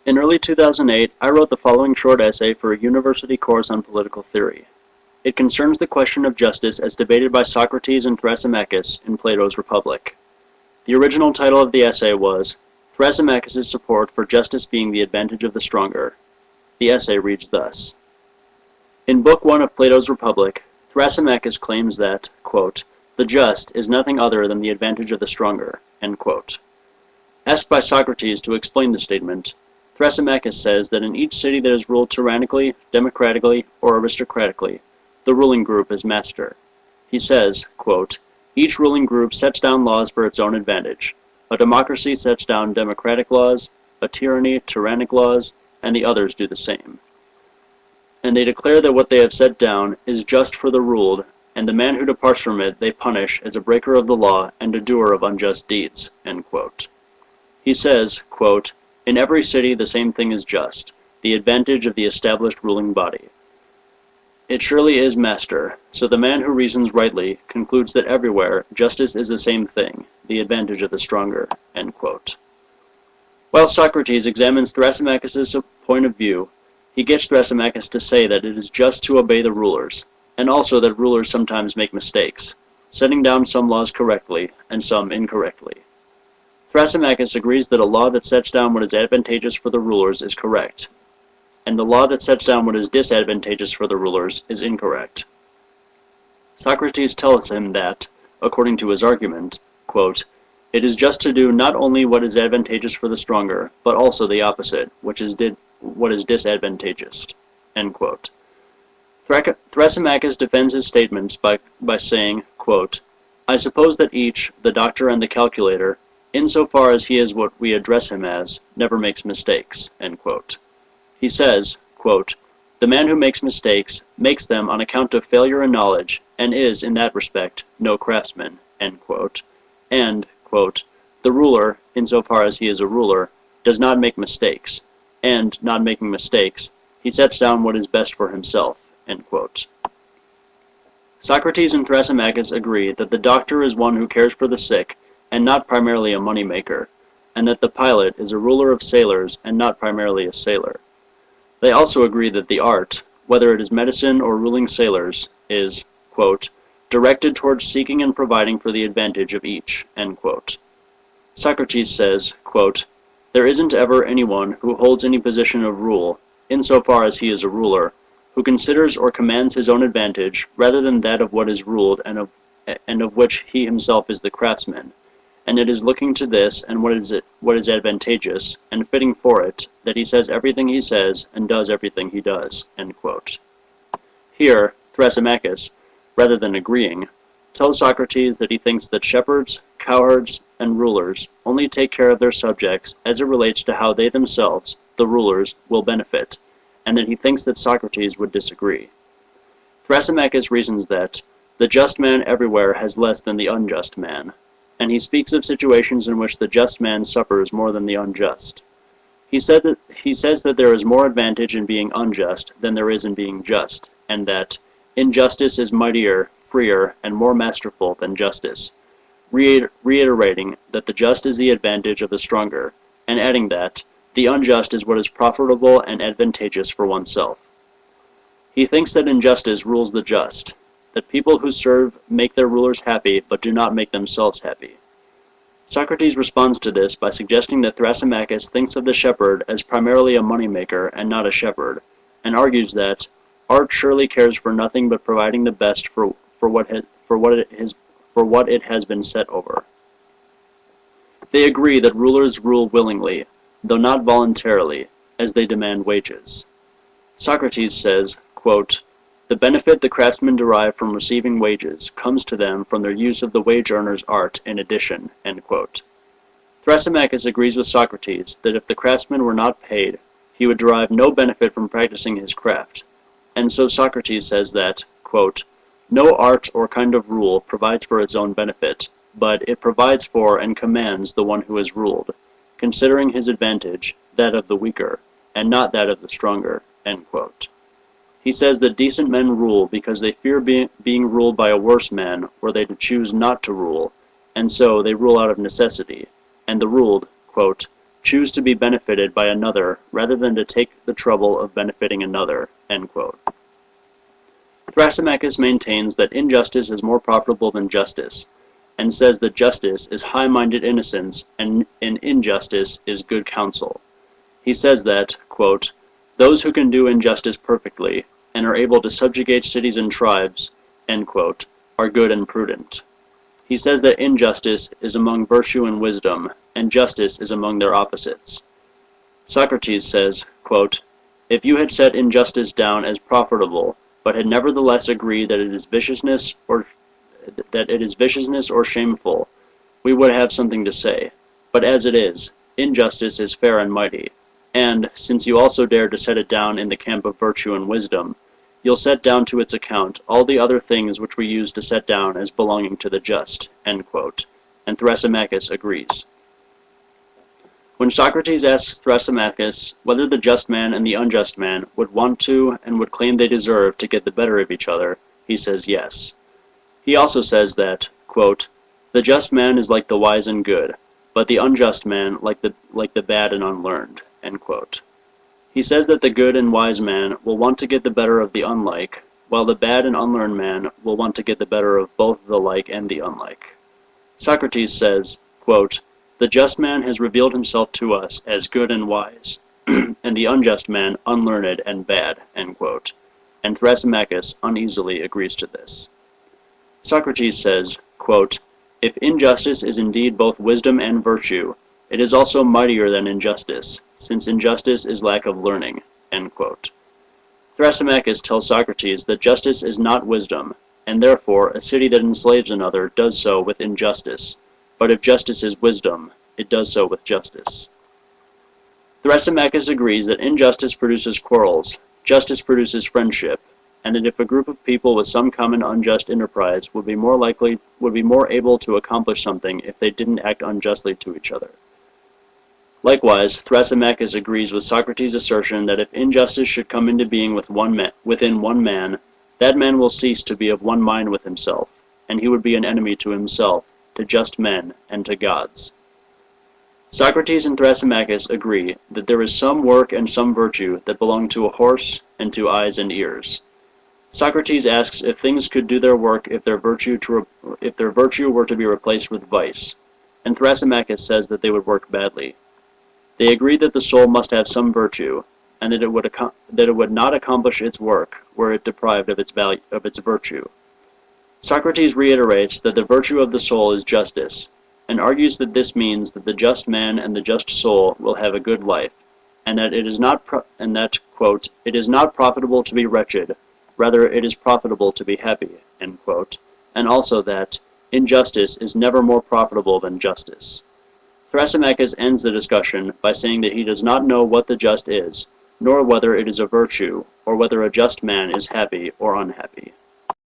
In early 2008, I wrote the following short essay for a university course on political theory. It concerns the question of justice as debated by Socrates and Thrasymachus in Plato's Republic. The original title of the essay was Thrasymachus' Support for Justice Being the Advantage of the Stronger. The essay reads thus. In Book 1 of Plato's Republic, Thrasymachus claims that, quote, the just is nothing other than the advantage of the stronger, end quote. Asked by Socrates to explain the statement, Thrasymachus says that in each city that is ruled tyrannically, democratically, or aristocratically, the ruling group is master. He says, quote, each ruling group sets down laws for its own advantage. A democracy sets down democratic laws, a tyranny, tyrannic laws, and the others do the same. And they declare that what they have set down is just for the ruled, and the man who departs from it they punish as a breaker of the law and a doer of unjust deeds, end quote. He says, quote, in every city the same thing is just, the advantage of the established ruling body. It surely is master, so the man who reasons rightly concludes that everywhere justice is the same thing, the advantage of the stronger, end quote. While Socrates examines Thrasymachus' point of view, he gets Thrasymachus to say that it is just to obey the rulers, and also that rulers sometimes make mistakes, setting down some laws correctly and some incorrectly. Thrasymachus agrees that a law that sets down what is advantageous for the rulers is correct, and the law that sets down what is disadvantageous for the rulers is incorrect. Socrates tells him that, according to his argument, quote, it is just to do not only what is advantageous for the stronger, but also the opposite, which is what is disadvantageous, end quote. Thrasymachus defends his statements by saying, quote, I suppose that each, the doctor and the calculator, insofar as he is what we address him as, never makes mistakes, end quote. He says, quote, the man who makes mistakes makes them on account of failure in knowledge, and is, in that respect, no craftsman, end quote. And, quote, the ruler, insofar as he is a ruler, does not make mistakes, and, not making mistakes, he sets down what is best for himself, end quote. Socrates and Thrasymachus agree that the doctor is one who cares for the sick, and not primarily a money-maker, and that the pilot is a ruler of sailors and not primarily a sailor. They also agree that the art, whether it is medicine or ruling sailors, is, quote, directed towards seeking and providing for the advantage of each, end quote. Socrates says, quote, there isn't ever anyone who holds any position of rule, insofar as he is a ruler, who considers or commands his own advantage rather than that of what is ruled and of which he himself is the craftsman, and it is looking to this and what is advantageous and fitting for it that he says everything he says and does everything he does, end quote. Here, Thrasymachus, rather than agreeing, tells Socrates that he thinks that shepherds, cowherds, and rulers only take care of their subjects as it relates to how they themselves, the rulers, will benefit, and that he thinks that Socrates would disagree. Thrasymachus reasons that the just man everywhere has less than the unjust man, and he speaks of situations in which the just man suffers more than the unjust. He says that there is more advantage in being unjust than there is in being just, and that injustice is mightier, freer, and more masterful than justice, reiterating that the just is the advantage of the stronger, and adding that the unjust is what is profitable and advantageous for oneself. He thinks that injustice rules the just, that people who serve make their rulers happy but do not make themselves happy. Socrates responds to this by suggesting that Thrasymachus thinks of the shepherd as primarily a moneymaker and not a shepherd, and argues that art surely cares for nothing but providing the best for what it has been set over. They agree that rulers rule willingly, though not voluntarily, as they demand wages. Socrates says, quote, the benefit the craftsmen derive from receiving wages comes to them from their use of the wage earner's art in addition, end quote. Thrasymachus agrees with Socrates that if the craftsman were not paid, he would derive no benefit from practicing his craft, and so Socrates says that, quote, no art or kind of rule provides for its own benefit, but it provides for and commands the one who is ruled, considering his advantage, that of the weaker, and not that of the stronger, end quote. He says that decent men rule because they fear being ruled by a worse man, or they choose not to rule, and so they rule out of necessity, and the ruled, quote, choose to be benefited by another rather than to take the trouble of benefiting another." End quote. Thrasymachus maintains that injustice is more profitable than justice, and says that justice is high-minded innocence and injustice is good counsel. He says that, quote, "those who can do injustice perfectly and are able to subjugate cities and tribes," end quote, "are good and prudent." He says that injustice is among virtue and wisdom, and justice is among their opposites. Socrates says, quote, "if you had set injustice down as profitable, but had nevertheless agreed that it is viciousness or shameful, we would have something to say. But as it is, injustice is fair and mighty, and, since you also dare to set it down in the camp of virtue and wisdom, you'll set down to its account all the other things which we use to set down as belonging to the just." End quote. And Thrasymachus agrees. When Socrates asks Thrasymachus whether the just man and the unjust man would want to and would claim they deserve to get the better of each other, he says yes. He also says that, quote, "the just man is like the wise and good, but the unjust man like the bad and unlearned." End quote. He says that the good and wise man will want to get the better of the unlike, while the bad and unlearned man will want to get the better of both the like and the unlike. Socrates says, quote, "the just man has revealed himself to us as good and wise, and the unjust man unlearned and bad." End quote. And Thrasymachus uneasily agrees to this. Socrates says, quote, "if injustice is indeed both wisdom and virtue, it is also mightier than injustice, since injustice is lack of learning." End quote. Thrasymachus tells Socrates that justice is not wisdom, and therefore a city that enslaves another does so with injustice, but if justice is wisdom, it does so with justice. Thrasymachus agrees that injustice produces quarrels, justice produces friendship, and that if a group of people with some common unjust enterprise would be more able to accomplish something if they didn't act unjustly to each other. Likewise, Thrasymachus agrees with Socrates' assertion that if injustice should come into being within one man, that man will cease to be of one mind with himself, and he would be an enemy to himself, to just men, and to gods. Socrates and Thrasymachus agree that there is some work and some virtue that belong to a horse and to eyes and ears. Socrates asks if things could do their work if their virtue were to be replaced with vice, and Thrasymachus says that they would work badly. They agree that the soul must have some virtue, and that it would not accomplish its work were it deprived of its virtue. Socrates reiterates that the virtue of the soul is justice, and argues that this means that the just man and the just soul will have a good life, and that it is not quote, "it is not profitable to be wretched, rather it is profitable to be happy," end quote, and also that injustice is never more profitable than justice. Thrasymachus ends the discussion by saying that he does not know what the just is, nor whether it is a virtue, or whether a just man is happy or unhappy.